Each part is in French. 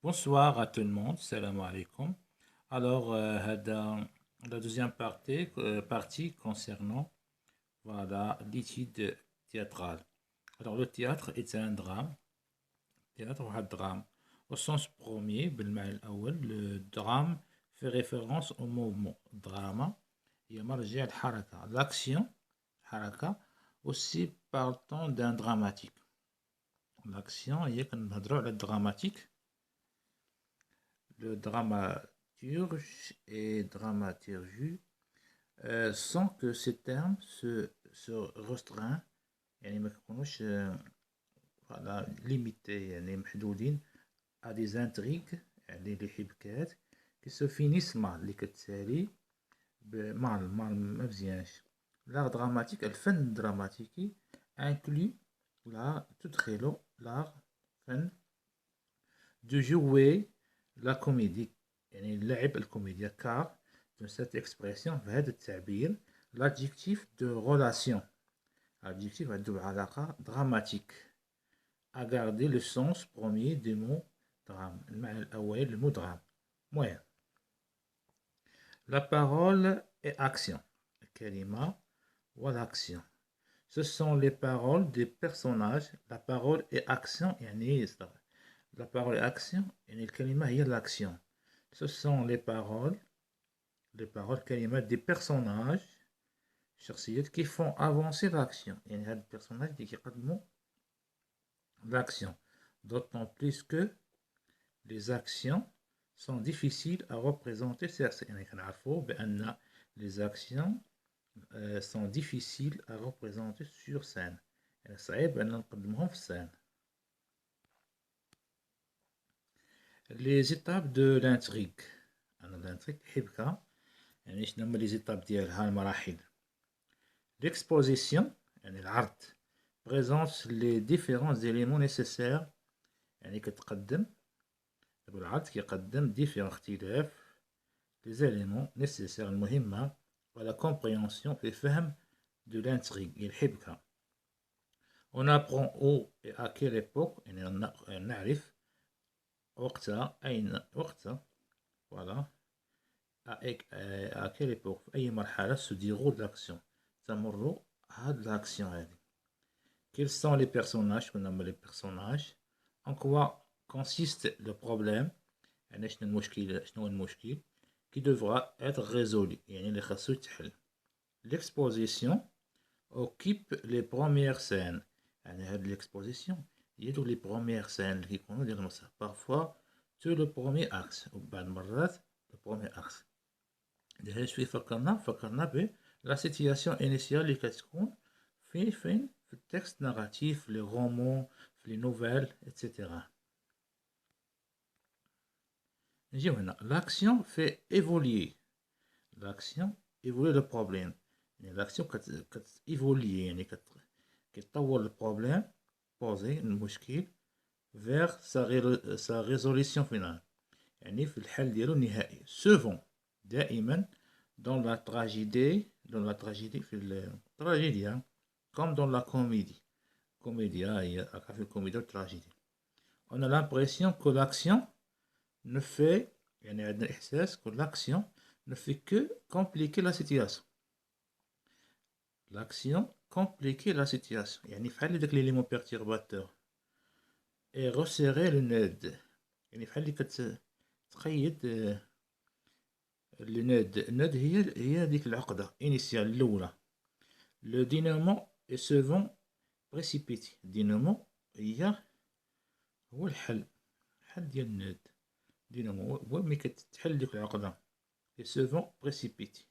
Bonsoir à tout le monde, salam alaikum. Alors, la deuxième partie concernant l'étude théâtrale. Alors, le théâtre est un drame, théâtre ou un drame. Au sens premier, le drame fait référence au mouvement drama, l'action, haraka, aussi partant d'un dramatique. L'action, il y a le dramatique. Le dramaturge et dramaturgie sans que ces termes se restreignent يعني ما يكونوش voilà, limités يعني محدودين à des intrigues يعني les حبكات qui se finissent mal اللي كتسالي مع ما مزيانش. L'art dramatique, الفن الدراماتيكي inclut la تدخل l'art فن de jouer la comédie يعني اللعب الكوميديا car de cette expression بهذا التعبير l'adjectif de relation adjectif عنده علاقة dramatique à garder le sens premier du mot drame المعنى الأول للمو drame المهم la parole et action الكلمة والأكسيون ce sont les paroles des personnages la parole et action يعني la parole et action يعني الكلمة هي l'action ce sont les paroles كلمات des personnages شخصيات qui font avancer l'action يعني هاد البيرسوناج اللي كيقدموا l'action d'autant plus que les actions sont difficiles à représenter يعني كنعرفوا بأن les actions sont difficiles à représenter sur scène يعني صعيب أن نقدمهم في السcène. Les étapes de l'intrigue l'intrigue حبكة يعني شنو هما les étapes ديالها المراحل. L'exposition يعني العرض présente les différents éléments nécessaires يعني كتقدم العرض كيقدم différents اختلاف les éléments nécessaires المهمة à la compréhension et فهم de l'intrigue الحبكة. On apprend où et à quelle époque يعني نعرف وقتها أين وقتها voilà à quelle époque في أي مرحلة se déroule l'action تمر هاد l'action هادي. Quels sont les personnages qu'on nomme les personnages en quoi consiste le problème يعني شنو المشكل شنو هو المشكل qui devra être résolu يعني اللي خاصو يتحل. L'exposition occupe les premières scènes يعني هاد l'exposition هي دوك les premières scènes اللي كيكونوا ديال المسرح parfois tout le premier axe وبعض المرات le premier axe. دابا شويه فكرنا ب la situation initiale اللي كتكون فين في التكست ناراتيف في لي رومون في لي نوفيل etc. نجيو هنا l'action fait évoluer le problème يعني l'action كتيفولي يعني كتطور البروبليم بوزي المشكل vers sa résolution finale يعني في الحل ديالو النهائي souvent دائما dans la tragédie في التراجيديا comme dans la comédie هي في الكوميديا والتراجيدي. On a l'impression que l'action ne fait يعني عندنا إحساس que l'action ne fait que compliquer la situation. L'action compliquer la situation يعني فحال داك l'élément perturbateur et resserrer le nœud يعني فحال اللي كتقيد النود هي ديك العقدة initiale الأولى. Le dynamo est souvent précipité. الدينامو هو الحل ديال النود دينامو هو ملي كتحل ديك العقدة et souvent précipité.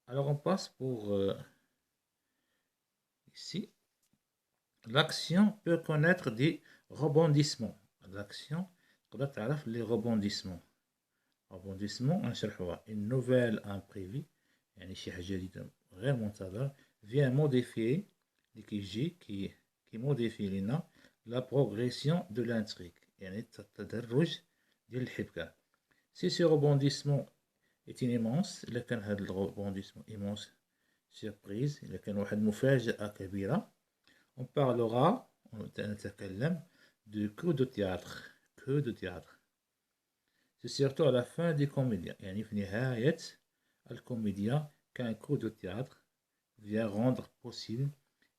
Alors on passe pour ici. L'action peut connaître des rebondissements. L'action تقدر تعرف les rebondissements. rebondissement نشرحوها une nouvelle imprévue يعني شي حاجة جديدة غير منتظرة vient modifier اللي كيجي كي موديفي لينا la progression de l'intrigue يعني التدرج ديال الحبكة. Si ce rebondissement est immense إلا كان هاد الrebondissement immense surprise إلا كان واحد مفاجأة كبيرة on parlera نتكلم de coup de théâtre peu de théâtre. C'est surtout à la fin des comédiens. يعني في نهاية الكوميديا qu'un coup de théâtre vient rendre possible,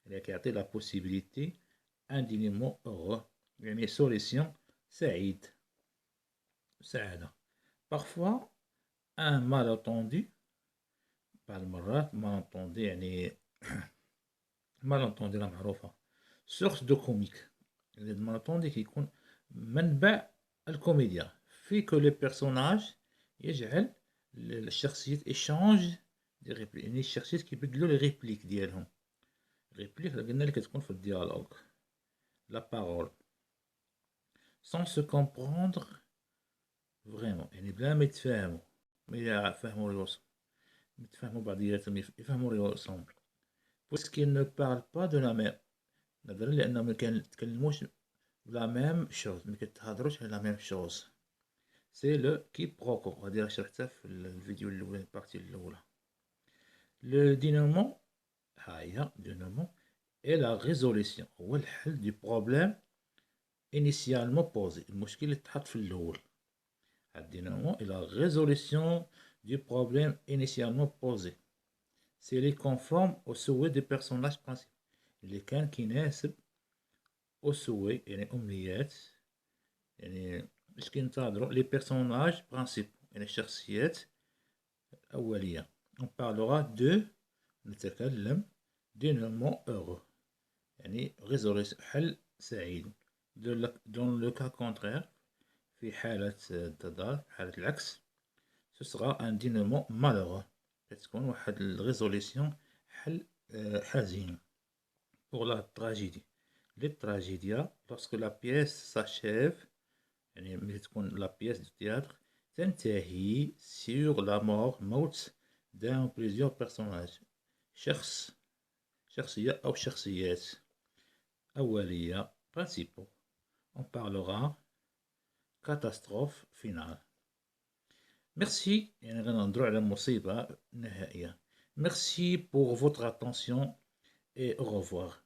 qui a la possibilité un dénouement heureux, يعني solution سعيد, سعادة. Parfois, un malentendu, بعض المرات malentendu يعني malentendu لا معروفة, source de comique. المالنتوندي كيكون منبع الكوميديا في كو لي بيرسوناج يجعل الشخصيات ايشانج دي ريبليك, يعني الشخصيات كيبدلوا لي ريبليك ديالهم. ريبليك قلنا اللي كتكون في الديالوج, لا بارول, سون سو كومبروندر فريمون, يعني بلا ما يتفاهموا, ما يفهموا الوصف, يتفاهموا بعضياتهم, يفهموا الوصف, بويسكيل نو بارل با دو لا ميم, نظرا لانهم ما كيتكلموش la même chose, ما كتهضروش على la même chose. سي لو كيبروكو, غادي شرحتها في الفيديو الاول, البارتي الاولى. لو دينامون, ها هي دينامون, اي لا ريزوليسيون, هو الحل دو بروبليم انيسيالمون بوزي, المشكل اللي تحط في الاول. الدينامون اي لا ريزوليسيون دو بروبليم انيسيالمون بوزي, سي لي كونفورم او سوي دي بيرسوناج برانسيبال, اللي كان كيناسب او سوي يعني امنيات, يعني اش كينتظروا لي بيرسوناج برانسيبو, يعني الشخصيات الأولية. on parlera de, نتكلم, dénouement heureux, يعني résolution, حل سعيد. dans le cas contraire, في حالة التضاد, حالة العكس, ce sera un dénouement malheureux, كتكون واحد الريزوليسيون حل حزين. pour la tragédie, les tragédias, lorsque la pièce s'achève, يعني ملي تكون لا بياس دو تياتر تنتهي sur la mort, موت d'un ou plusieurs personnages, شخصية أو شخصيات أولية, principaux. On parlera catastrophe finale. Merci, يعني غنهضروا على مصيبة نهائية. Merci pour votre attention et au revoir.